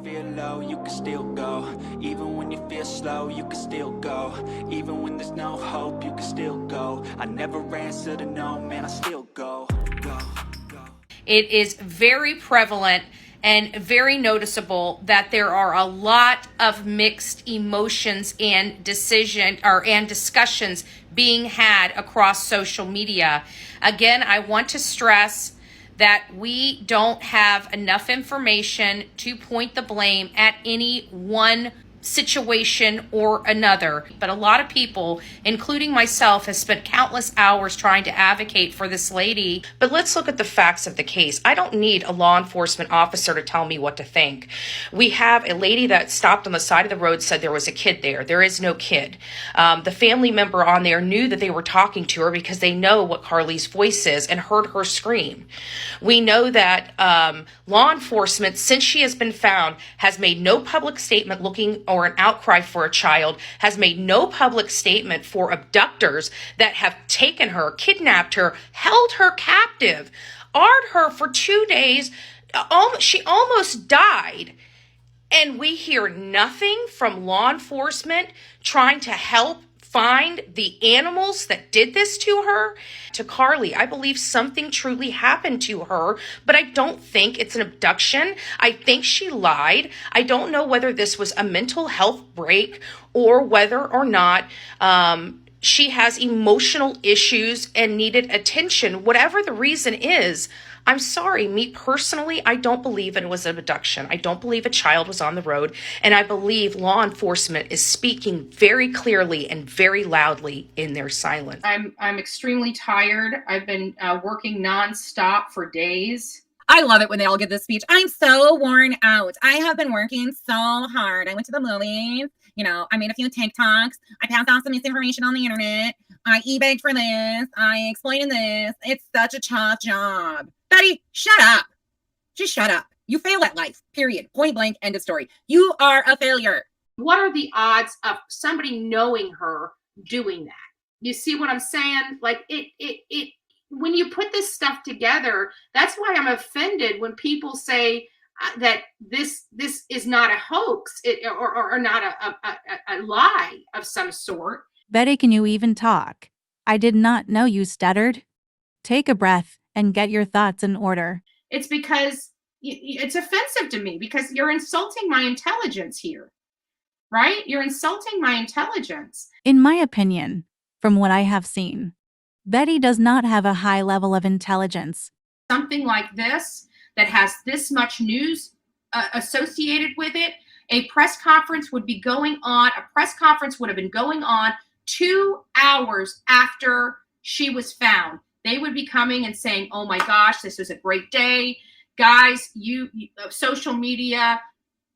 feel low, you can still go. Even when you feel slow, you can still go. Even when there's no hope, you can still go. I never answer to no, man, I still go. It is very prevalent and very noticeable that there are a lot of mixed emotions and discussions being had across social media. Again, I want to stress that we don't have enough information to point the blame at any one situation or another. But a lot of people, including myself, has spent countless hours trying to advocate for this lady. But let's look at the facts of the case. I don't need a law enforcement officer to tell me what to think. We have a lady that stopped on the side of the road, said there was a kid there. There is no kid. The family member on there knew that they were talking to her because they know what Carly's voice is and heard her scream. We know that law enforcement, since she has been found, has made no public statement looking or an outcry for a child, has made no public statement for abductors that have taken her, kidnapped her, held her captive, arred her for 2 days. She almost died. And we hear nothing from law enforcement trying to help find the animals that did this to her. To Carly, I believe something truly happened to her, but I don't think it's an abduction. I think she lied. I don't know whether this was a mental health break or whether or not she has emotional issues and needed attention. Whatever the reason is, I'm sorry, me personally, I don't believe it was an abduction. I don't believe a child was on the road. And I believe law enforcement is speaking very clearly and very loudly in their silence. I'm extremely tired. I've been working nonstop for days. I love it when they all give this speech. I'm so worn out. I have been working so hard. I went to the movies. I made a few TikToks. I passed out some misinformation on the internet. I eBayed for this. I exploited this. It's such a tough job. Betty, shut up. Just shut up. You fail at life, period. Point blank, end of story. You are a failure. What are the odds of somebody knowing her doing that? You see what I'm saying? Like it when you put this stuff together, that's why I'm offended when people say that this is not a hoax or not a lie of some sort. Betty, can you even talk? I did not know you stuttered. Take a breath and get your thoughts in order. It's because it's offensive to me because you're insulting my intelligence here, right? You're insulting my intelligence. In my opinion, from what I have seen, Betty does not have a high level of intelligence. Something like this that has this much news associated with it, a press conference would be going on. A press conference would have been going on 2 hours after she was found. They would be coming and saying, oh my gosh, this was a great day. Guys, you social media,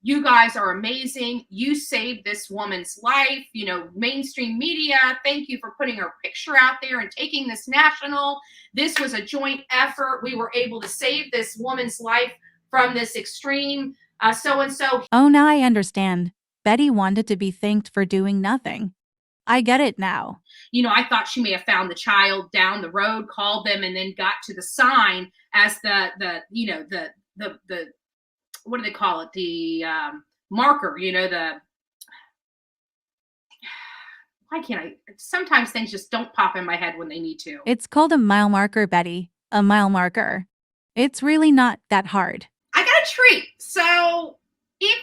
you guys are amazing. You saved this woman's life. Mainstream media, thank you for putting her picture out there and taking this national. This was a joint effort. We were able to save this woman's life from this extreme so-and-so. Oh, now I understand. Betty wanted to be thanked for doing nothing. I get it now. I thought she may have found the child down the road, called them, and then got to the sign as the what do they call it? The marker, why can't I? Sometimes things just don't pop in my head when they need to. It's called a mile marker, Betty. A mile marker. It's really not that hard. I got a treat. So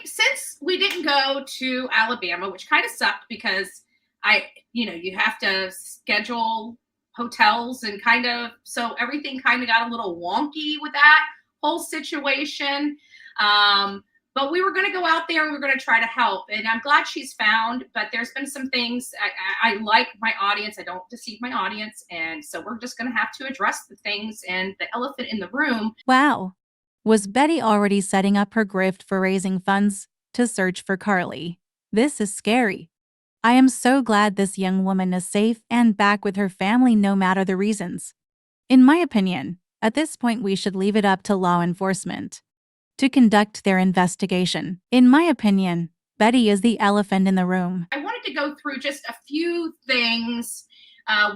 since we didn't go to Alabama, which kind of sucked because you have to schedule hotels and so everything kind of got a little wonky with that whole situation. But we were going to go out there and we were going to try to help. And I'm glad she's found, but there's been some things. I like my audience. I don't deceive my audience. And so we're just going to have to address the things and the elephant in the room. Wow. Was Betty already setting up her grift for raising funds to search for Carly? This is scary. I am so glad this young woman is safe and back with her family no matter the reasons. In my opinion, at this point we should leave it up to law enforcement to conduct their investigation. In my opinion, Betty is the elephant in the room. I wanted to go through just a few things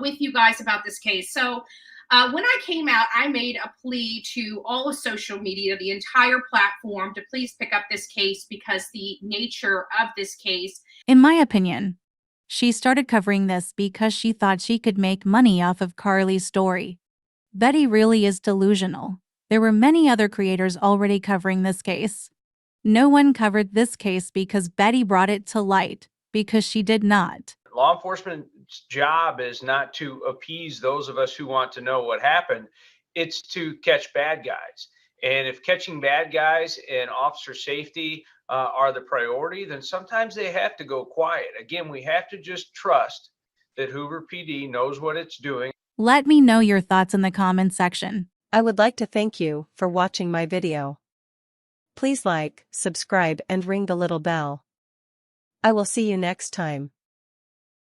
with you guys about this case. So When I came out, I made a plea to all of social media, the entire platform, to please pick up this case because the nature of this case. In my opinion, she started covering this because she thought she could make money off of Carly's story. Betty really is delusional. There were many other creators already covering this case. No one covered this case because Betty brought it to light, because she did not. Law enforcement's job is not to appease those of us who want to know what happened. It's to catch bad guys. And if catching bad guys and officer safety are the priority, then sometimes they have to go quiet. Again, we have to just trust that Hoover PD knows what it's doing. Let me know your thoughts in the comments section. I would like to thank you for watching my video. Please like, subscribe, and ring the little bell. I will see you next time.